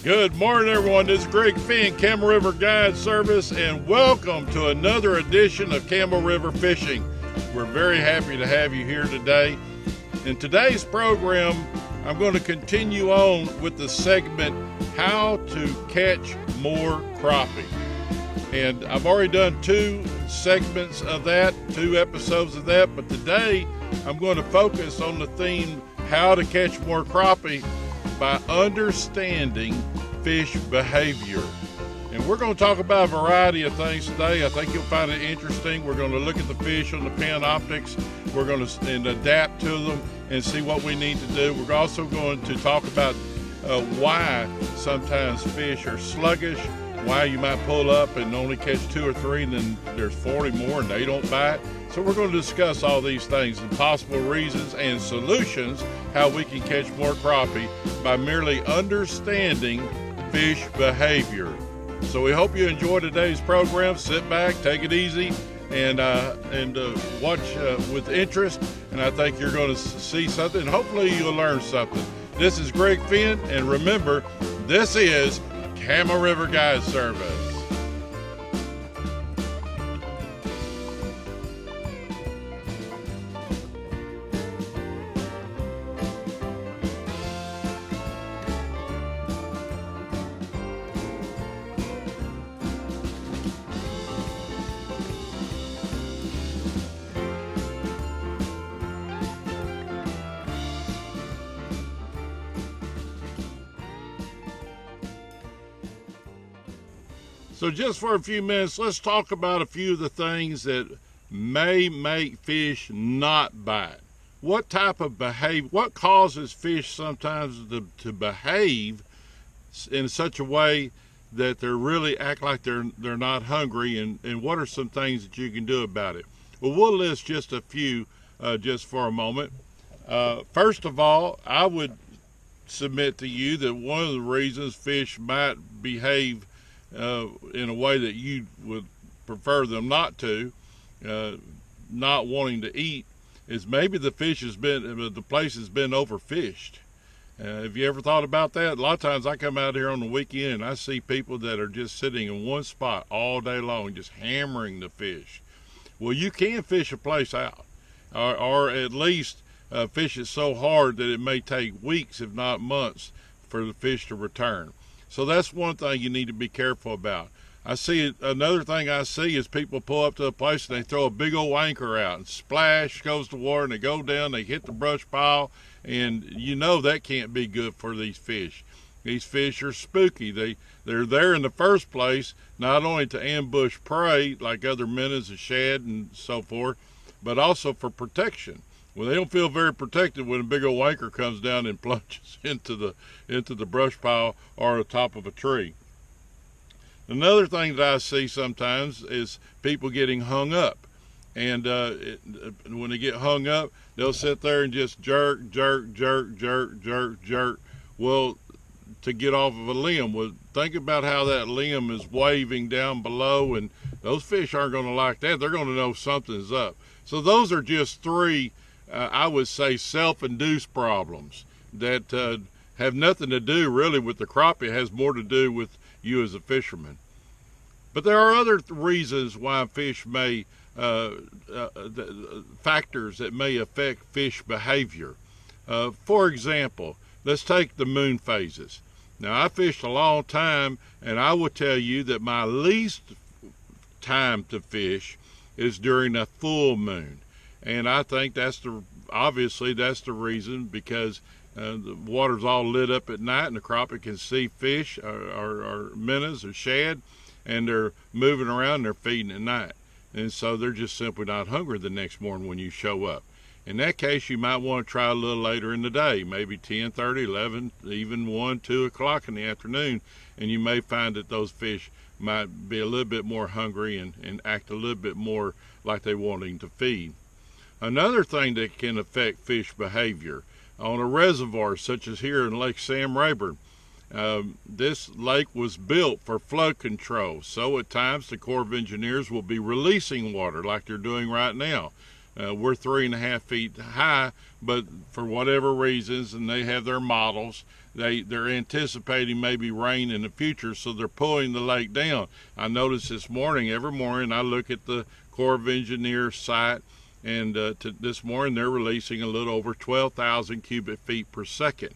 Good morning, everyone. This is Greg Fenn, Camel River Guide Service, and welcome to another edition of Camel River Fishing. We're very happy to have you here today. In today's program, I'm going to continue on with the segment, How to Catch More Crappie. And I've already done two segments of that, 2 episodes of that, but today I'm going to focus on the theme, How to Catch More Crappie, by understanding fish behavior. And we're going to talk about a variety of things today. I think you'll find it interesting. We're going to look at the fish on the pen optics. We're going to adapt to them and see what we need to do. We're also going to talk about why sometimes fish are sluggish, why you might pull up and only catch 2 or 3 and then there's 40 more and they don't bite. So we're going to discuss all these things and possible reasons and solutions how we can catch more crappie by merely understanding fish behavior. So we hope you enjoy today's program. Sit back, take it easy, and watch with interest. And I think you're going to see something. Hopefully you'll learn something. This is Greg Fenn, and remember, this is Camel River Guide Service. So just for a few minutes, let's talk about a few of the things that may make fish not bite. What type of behavior, what causes fish sometimes to behave in such a way that they really act like they're not hungry, and what are some things that you can do about it? Well, we'll list just a few just for a moment. First of all, I would submit to you that one of the reasons fish might behave in a way that you would prefer them not to, not wanting to eat, is maybe the place has been overfished. Have you ever thought about that? A lot of times I come out here on the weekend and I see people that are just sitting in one spot all day long, just hammering the fish. Well, you can fish a place out, or at least fish it so hard that it may take weeks, if not months, for the fish to return. So that's one thing you need to be careful about. Another thing I see is people pull up to a place and they throw a big old anchor out and splash goes the water and they go down, they hit the brush pile, and you know that can't be good for these fish. These fish are spooky. They're there in the first place, not only to ambush prey like other minnows and shad and so forth, but also for protection. Well, they don't feel very protected when a big old anchor comes down and plunges into the brush pile or the top of a tree. Another thing that I see sometimes is people getting hung up. And when they get hung up, they'll sit there and just jerk. Well, to get off of a limb. Well, think about how that limb is waving down below, and those fish aren't going to like that. They're going to know something's up. So those are just 3 I would say self-induced problems that have nothing to do really with the crappie. It has more to do with you as a fisherman. But there are other reasons why fish may, factors that may affect fish behavior. For example, let's take the moon phases. Now, I fished a long time, and I will tell you that my least time to fish is during a full moon. And I think obviously that's the reason, because the water's all lit up at night and the crappie can see fish or minnows or shad, and they're moving around and they're feeding at night. And so they're just simply not hungry the next morning when you show up. In that case, you might want to try a little later in the day, maybe 10:30, 11, even 1, 2 o'clock in the afternoon, and you may find that those fish might be a little bit more hungry and act a little bit more like they're wanting to feed. Another thing that can affect fish behavior on a reservoir such as here in Lake Sam Rayburn, this lake was built for flood control, so at times the Corps of Engineers will be releasing water like they're doing right now. We're 3.5 feet high, but for whatever reasons, and they have their models, they're anticipating maybe rain in the future, so they're pulling the lake down. I noticed this morning, every morning I look at the Corps of Engineers site, and this morning they're releasing a little over 12,000 cubic feet per second.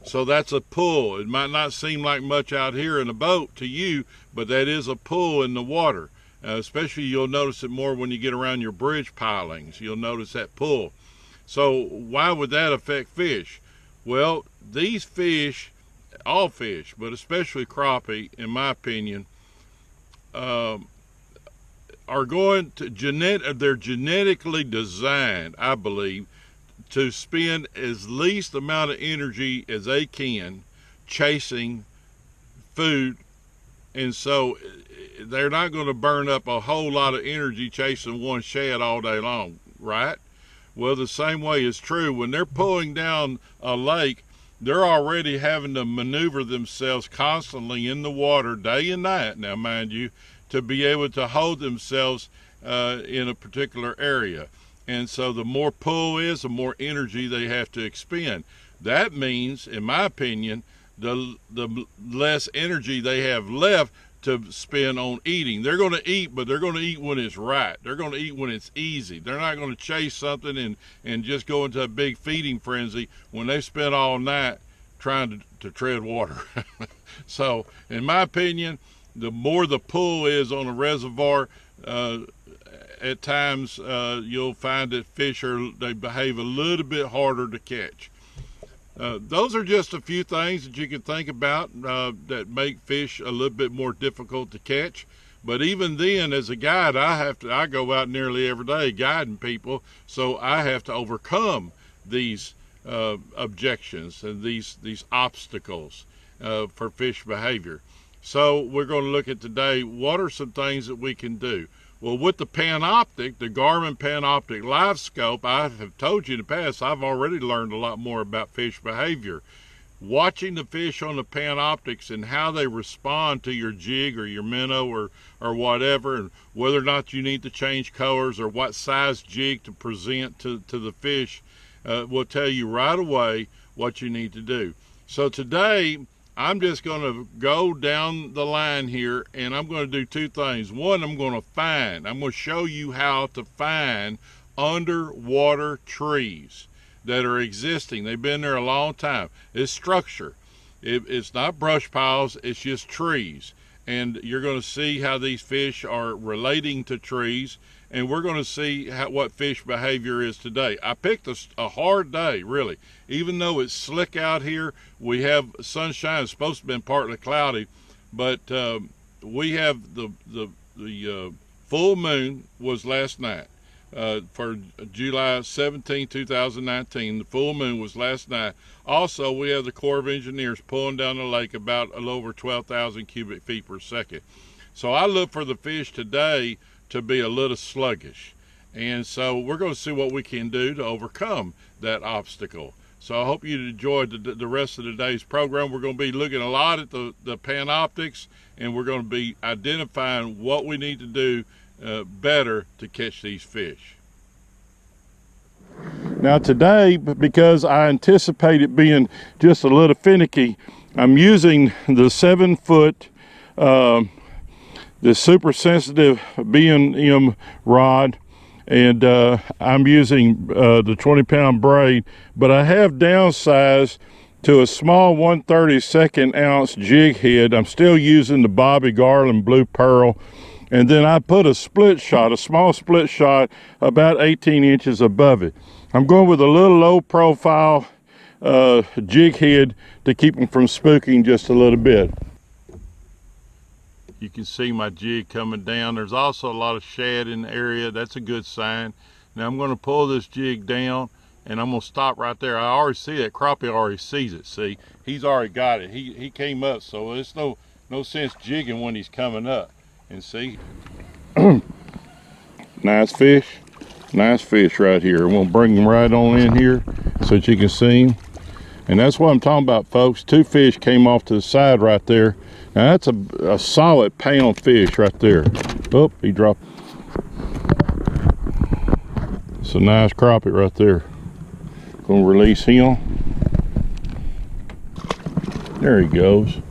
So that's a pull. It might not seem like much out here in a boat to you, but that is a pull in the water. Especially you'll notice it more when you get around your bridge pilings. You'll notice that pull. So why would that affect fish? Well, these fish, all fish, but especially crappie, in my opinion, are going to they're genetically designed, I believe, to spend as least amount of energy as they can chasing food, and so they're not going to burn up a whole lot of energy chasing one shad all day long, right? Well, the same way is true when they're pulling down a lake. They're already having to maneuver themselves constantly in the water day and night, now mind you, to be able to hold themselves in a particular area. And so the more pull is, the more energy they have to expend. That means, in my opinion, the less energy they have left to spend on eating. They're going to eat, but they're going to eat when it's right. They're going to eat when it's easy. They're not going to chase something and just go into a big feeding frenzy when they spent all night trying to tread water. So, in my opinion, the more the pull is on a reservoir, at times you'll find that fish they behave a little bit harder to catch. Those are just a few things that you can think about that make fish a little bit more difficult to catch. But even then, as a guide, I go out nearly every day guiding people, so I have to overcome these objections and these obstacles for fish behavior. So we're going to look at today, what are some things that we can do? Well, with the Panoptic, the Garmin Panoptic Live Scope, I have told you in the past, I've already learned a lot more about fish behavior. Watching the fish on the Panoptics and how they respond to your jig or your minnow or whatever, and whether or not you need to change colors or what size jig to present to the fish, will tell you right away what you need to do. So today, I'm just going to go down the line here, and I'm going to do two things. One, I'm going to show you how to find underwater trees that are existing. They've been there a long time. It's structure. It's not brush piles, it's just trees. And you're going to see how these fish are relating to trees, and we're going to see what fish behavior is today. I picked a hard day, really. Even though it's slick out here, we have sunshine. It's supposed to have been partly cloudy, but we have the full moon was last night. For July 17, 2019, the full moon was last night. Also, we have the Corps of Engineers pulling down the lake about a little over 12,000 cubic feet per second. So I look for the fish today to be a little sluggish. And so we're going to see what we can do to overcome that obstacle. So I hope you enjoyed the rest of today's program. We're going to be looking a lot at the Panoptics, and we're going to be identifying what we need to do better to catch these fish. Now today, because I anticipate it being just a little finicky, I'm using the 7-foot, the super sensitive B&M rod, and I'm using the 20-pound braid, but I have downsized to a small 1/32 ounce jig head. I'm still using the Bobby Garland Blue Pearl. And then I put a split shot, a small split shot, about 18 inches above it. I'm going with a little low profile jig head to keep them from spooking just a little bit. You can see my jig coming down. There's also a lot of shad in the area. That's a good sign. Now I'm going to pull this jig down, and I'm going to stop right there. I already see that crappie already sees it. See, he's already got it. He came up, so there's no sense jigging when he's coming up. And see, nice fish right here. We'll bring them right on in here so that you can see them. And that's what I'm talking about, folks. Two fish came off to the side right there. Now that's a solid pound fish right there. Oh, he dropped. It's a nice crappie right there. Gonna release him. There he goes.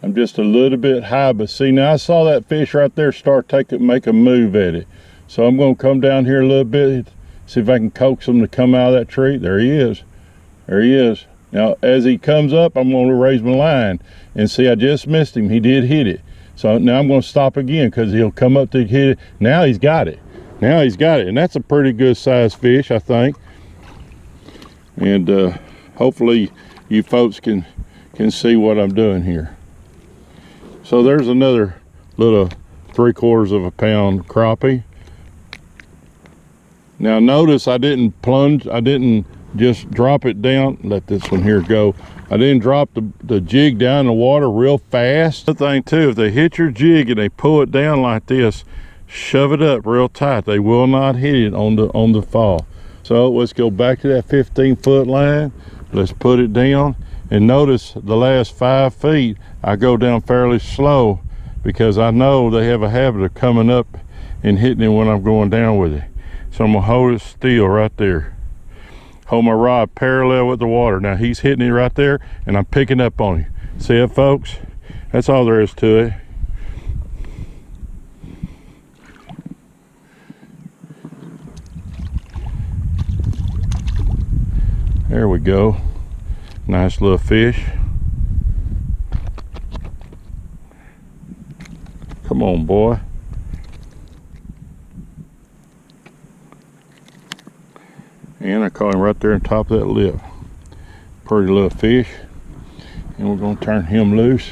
I'm just a little bit high, but see, now I saw that fish right there start make a move at it. So I'm gonna come down here a little bit, see if I can coax him to come out of that tree. There he is. There he is. Now, as he comes up, I'm gonna raise my line. And see, I just missed him. He did hit it. So now I'm gonna stop again because he'll come up to hit it. Now he's got it. Now he's got it. And that's a pretty good sized fish, I think. And hopefully you folks can see what I'm doing here. So there's another little 3/4 of a pound crappie. Now notice I didn't plunge, I didn't just drop it down. Let this one here go. I didn't drop the jig down in the water real fast. The thing too, if they hit your jig and they pull it down like this, shove it up real tight. They will not hit it on the fall. So let's go back to that 15-foot line. Let's put it down. And notice the last 5 feet, I go down fairly slow because I know they have a habit of coming up and hitting it when I'm going down with it. So I'm gonna hold it still right there. Hold my rod parallel with the water. Now he's hitting it right there and I'm picking up on him. See it, folks? That's all there is to it. There we go. Nice little fish. Come on, boy. And I caught him right there on top of that lip. Pretty little fish. And we're gonna turn him loose.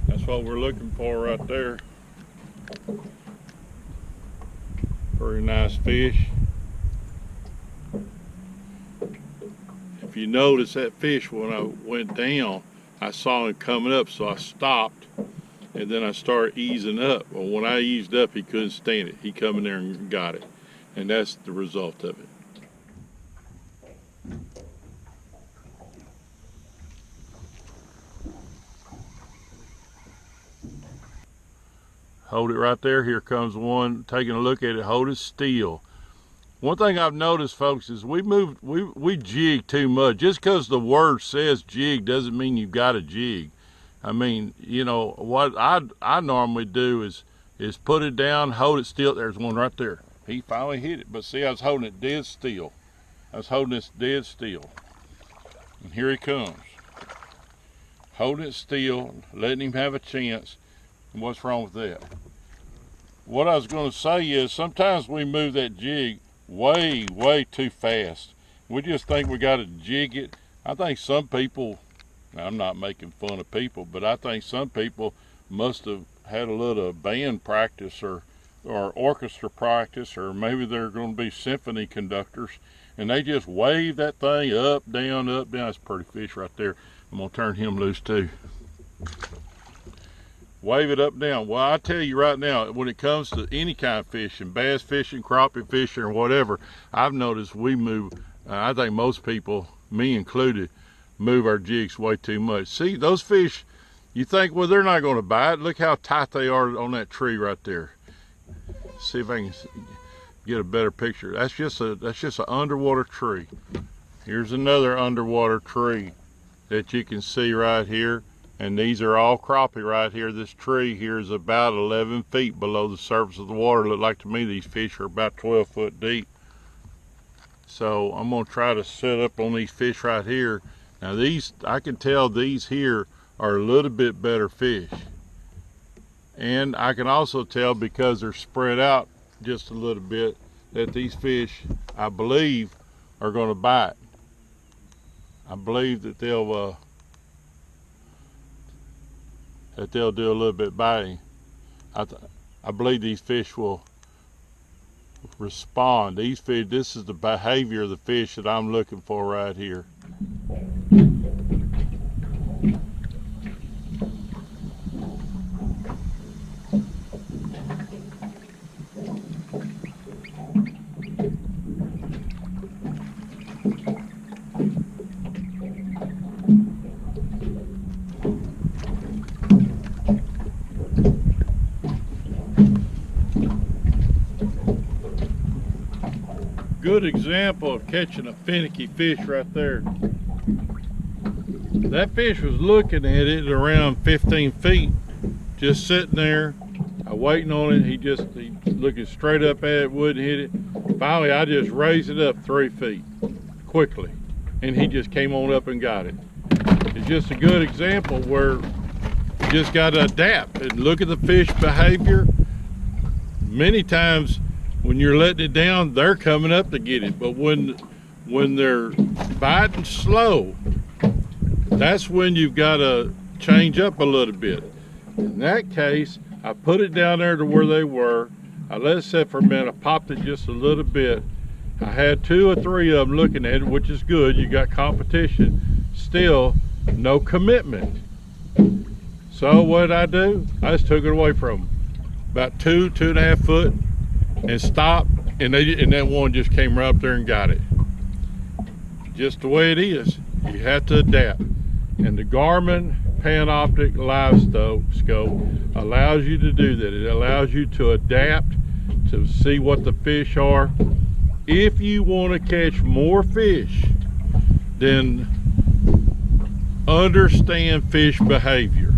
That's what we're looking for right there. Very nice fish. If you notice that fish, when I went down, I saw him coming up, so I stopped and then I started easing up. Well, when I eased up, he couldn't stand it. He come in there and got it. And that's the result of it. Hold it right there. Here comes one taking a look at it. Hold it still. One thing I've noticed, folks, is we jig too much. Just because the word says jig doesn't mean you've got a jig. I mean, you know, what I normally do is put it down, hold it still. There's one right there. He finally hit it. But see, I was holding it dead still. I was holding this dead still. And here he comes. Holding it still, letting him have a chance. And what's wrong with that? What I was going to say is sometimes we move that jig way too fast. We just think we got to jig it. I think some people, I'm not making fun of people, but I think some people must have had a little band practice or orchestra practice, or maybe they're going to be symphony conductors, and they just wave that thing up, down, up, down. That's a pretty fish right there. I'm going to turn him loose too. Wave it up, down. Well, I tell you right now, when it comes to any kind of fishing, bass fishing, crappie fishing, or whatever, I've noticed we move, I think most people, me included, move our jigs way too much. See, those fish, you think, well, they're not going to bite. Look how tight they are on that tree right there. See if I can get a better picture. That's just an underwater tree. Here's another underwater tree that you can see right here. And these are all crappie right here. This tree here is about 11 feet below the surface of the water. Look like to me these fish are about 12 foot deep. So I'm gonna try to set up on these fish right here. Now these, I can tell these here are a little bit better fish. And I can also tell, because they're spread out just a little bit, that these fish, I believe, are gonna bite. I believe that they'll do a little bit biting. I believe these fish will respond. These fish, this is the behavior of the fish that I'm looking for right here. Good example of catching a finicky fish right there. That fish was looking at it around 15 feet, just sitting there, waiting on it. He looking straight up at it, wouldn't hit it. Finally, I just raised it up 3 feet quickly, and he just came on up and got it. It's just a good example where you just got to adapt and look at the fish behavior. Many times when you're letting it down, they're coming up to get it. But when they're biting slow, that's when you've got to change up a little bit. In that case, I put it down there to where they were. I let it sit for a minute. I popped it just a little bit. I had 2 or 3 of them looking at it, which is good. You got competition. Still, no commitment. So what did I do? I just took it away from them. About 2.5 foot. And stopped, and that one just came right up there and got it. Just the way it is. You have to adapt. And the Garmin Panoptic Live Scope allows you to do that. It allows you to adapt, to see what the fish are. If you want to catch more fish, then understand fish behavior.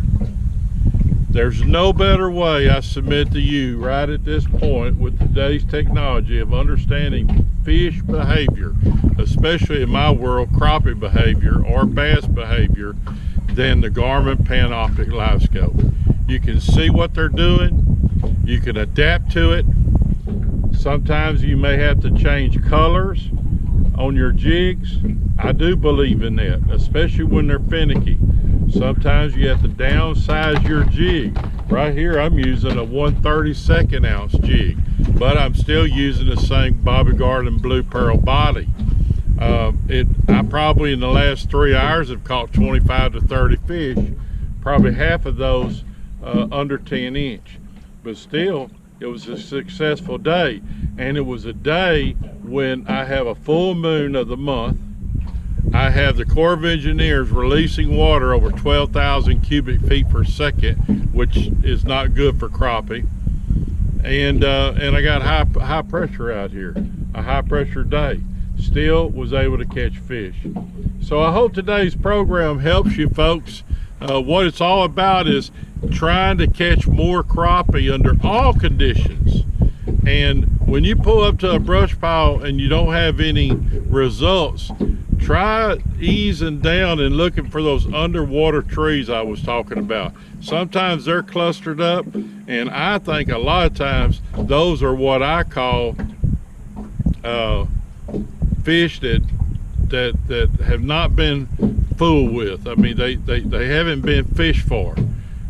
There's no better way, I submit to you right at this point with today's technology, of understanding fish behavior, especially in my world, crappie behavior or bass behavior, than the Garmin Panoptic Live Scope. You can see what they're doing, you can adapt to it. Sometimes you may have to change colors on your jigs. I do believe in that, especially when they're finicky. Sometimes you have to downsize your jig. Right here I'm using a 1/32 ounce jig, but I'm still using the same Bobby Garland Blue Pearl body. I probably in the last 3 hours have caught 25 to 30 fish, probably half of those under 10 inch. But still, it was a successful day, and it was a day when I have a full moon of the month. I have the Corps of Engineers releasing water over 12,000 cubic feet per second, which is not good for crappie. And I got high pressure out here, a high pressure day. Still was able to catch fish. So I hope today's program helps you folks. What it's all about is trying to catch more crappie under all conditions. And when you pull up to a brush pile and you don't have any results, try easing down and looking for those underwater trees I was talking about. Sometimes they're clustered up, and I think a lot of times those are what I call fish that have not been fooled with. I mean, they haven't been fished for,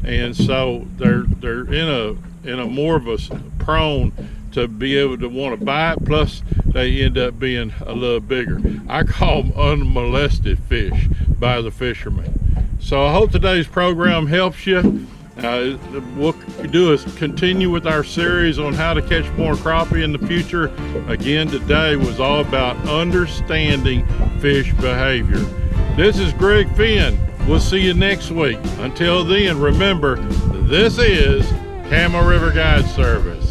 and so they're in a more of a prone to be able to want to bite, plus they end up being a little bigger. I call them unmolested fish by the fishermen. So I hope today's program helps you. What we'll do is continue with our series on how to catch more crappie in the future. Again, today was all about understanding fish behavior. This is Greg Fenn. We'll see you next week. Until then, remember, this is Camel River Guide Service.